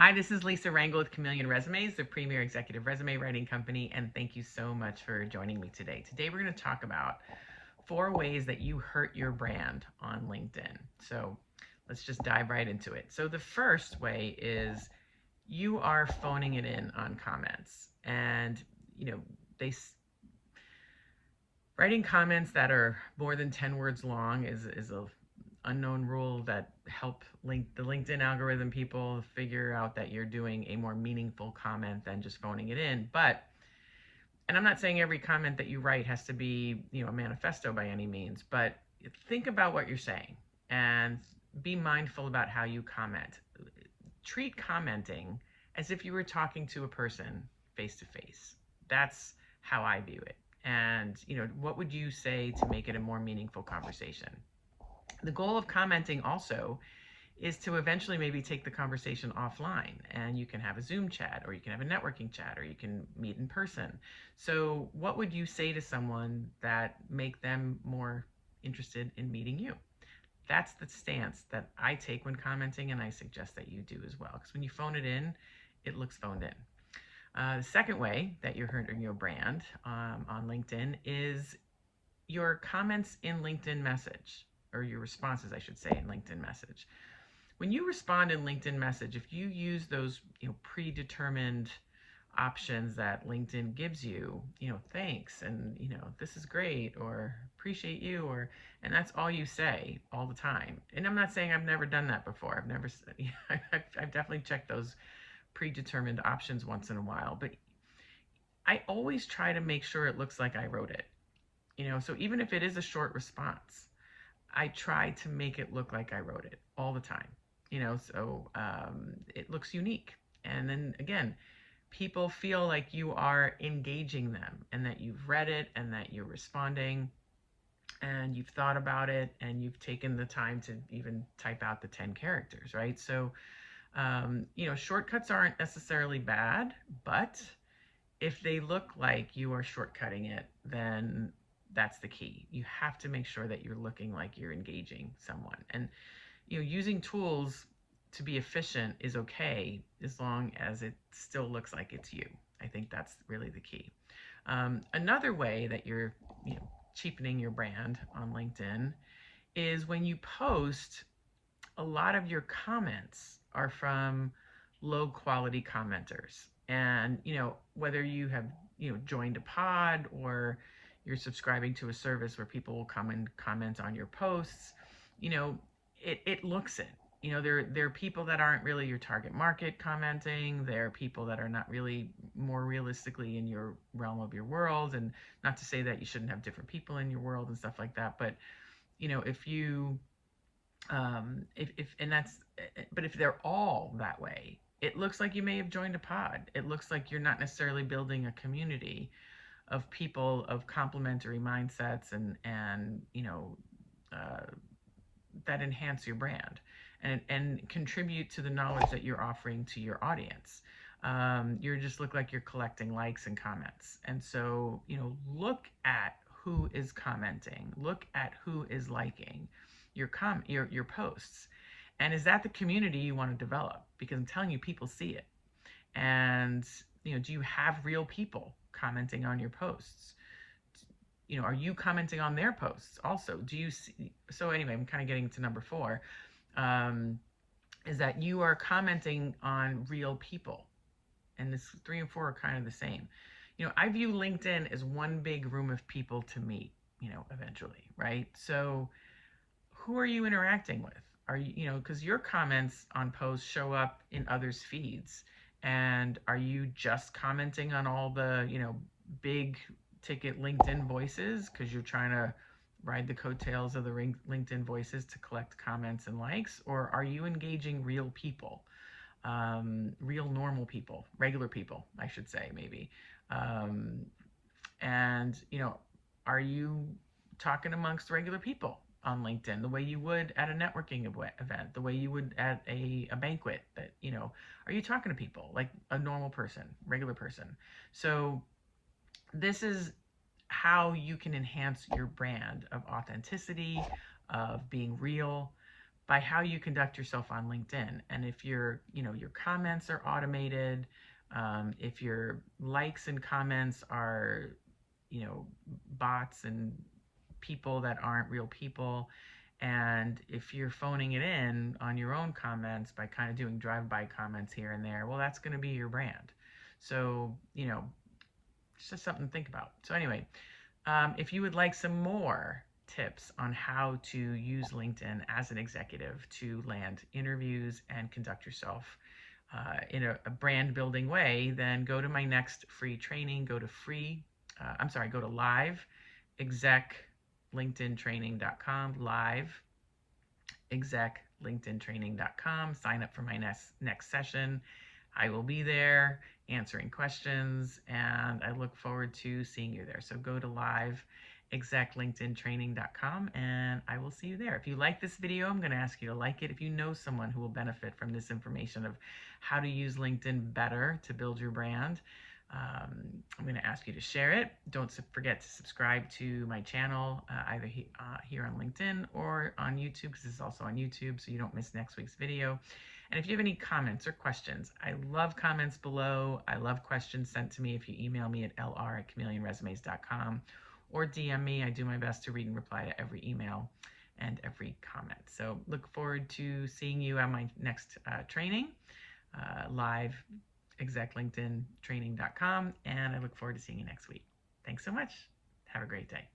Hi, this is Lisa Rangel with Chameleon Resumes, the premier executive resume writing company, and thank you so much for joining me today. Today, we're going to talk about 4 ways that you hurt your brand on LinkedIn. So let's just dive right into it. So, the first way is you are phoning it in on comments, and they writing comments that are more than 10 words long is a unknown rule that help the LinkedIn algorithm people figure out that you're doing a more meaningful comment than just phoning it in. But, and I'm not saying every comment that you write has to be, a manifesto by any means, but think about what you're saying and be mindful about how you comment. Treat commenting as if you were talking to a person face to face. That's how I view it. And, what would you say to make it a more meaningful conversation? The goal of commenting also is to eventually maybe take the conversation offline, and you can have a Zoom chat, or you can have a networking chat, or you can meet in person. So what would you say to someone that make them more interested in meeting you? That's the stance that I take when commenting, and I suggest that you do as well, because when you phone it in, it looks phoned in. The second way that you're hurting your brand on LinkedIn is your comments in LinkedIn message, or your responses, I should say, in LinkedIn message. When you respond in LinkedIn message, if you use those, predetermined options that LinkedIn gives you, thanks, and, this is great, or appreciate you, and that's all you say all the time. And I'm not saying I've never done that before. I've never, I've definitely checked those predetermined options once in a while, but I always try to make sure it looks like I wrote it. So even if it is a short response, I try to make it look like I wrote it all the time. So it looks unique. And then again, people feel like you are engaging them, and that you've read it, and that you're responding, and you've thought about it, and you've taken the time to even type out the 10 characters, right? So, shortcuts aren't necessarily bad, but if they look like you are shortcutting it, then that's the key. You have to make sure that you're looking like you're engaging someone. And using tools to be efficient is okay as long as it still looks like it's you. I think that's really the key. Another way that you're, cheapening your brand on LinkedIn is when you post, a lot of your comments are from low quality commenters. And, whether you have, joined a pod, or you're subscribing to a service where people will come and comment on your posts, you know, it looks it. There are people that aren't really your target market commenting. There are people that are not really more realistically in your realm of your world. And not to say that you shouldn't have different people in your world and stuff like that. But, if you if and that's but if they're all that way, it looks like you may have joined a pod. It looks like you're not necessarily building a community of people of complementary mindsets, and uh, that enhance your brand, and contribute to the knowledge that you're offering to your audience. You just look like you're collecting likes and comments. And so, look at who is commenting, look at who is liking your posts. And is that the community you want to develop? Because I'm telling you, people see it. And, do you have real people commenting on your posts? Are you commenting on their posts also? Do you see? So anyway, I'm kind of getting to number 4, is that you are commenting on real people. And this 3 and 4 are kind of the same. I view LinkedIn as one big room of people to meet, eventually, right? So who are you interacting with? Are you, because your comments on posts show up in others' feeds. And are you just commenting on all the, big ticket LinkedIn voices because you're trying to ride the coattails of the LinkedIn voices to collect comments and likes? Or are you engaging real people, real normal people, regular people, I should say, maybe? Um, and, are you talking amongst regular people on LinkedIn the way you would at a networking event, the way you would at a banquet? That, are you talking to people like a normal person, regular person? So this is how you can enhance your brand of authenticity, of being real, by how you conduct yourself on LinkedIn. And if your comments are automated, if your likes and comments are, bots and people that aren't real people, and if you're phoning it in on your own comments by kind of doing drive-by comments here and there, well, that's going to be your brand. So, it's just something to think about. So anyway, if you would like some more tips on how to use LinkedIn as an executive to land interviews and conduct yourself in a brand building way, then go to my next free training. Go to live exec linkedintraining.com, live exec linkedintraining.com. Sign up for my next session. I will be there answering questions, and I look forward to seeing you there. So go to live execlinkedintraining.com, and I will see you there. If you like this video, I'm going to ask you to like it. If you know someone who will benefit from this information of how to use LinkedIn better to build your brand, I'm going to ask you to share it. Don't forget to subscribe to my channel, either here on LinkedIn or on YouTube, because it's also on YouTube, so you don't miss next week's video. And if you have any comments or questions, I love comments below. I love questions sent to me if you email me at lr@chameleonresumes.com or DM me. I do my best to read and reply to every email and every comment. So look forward to seeing you at my next training, live execlinkedintraining.com, and I look forward to seeing you next week. Thanks so much. Have a great day.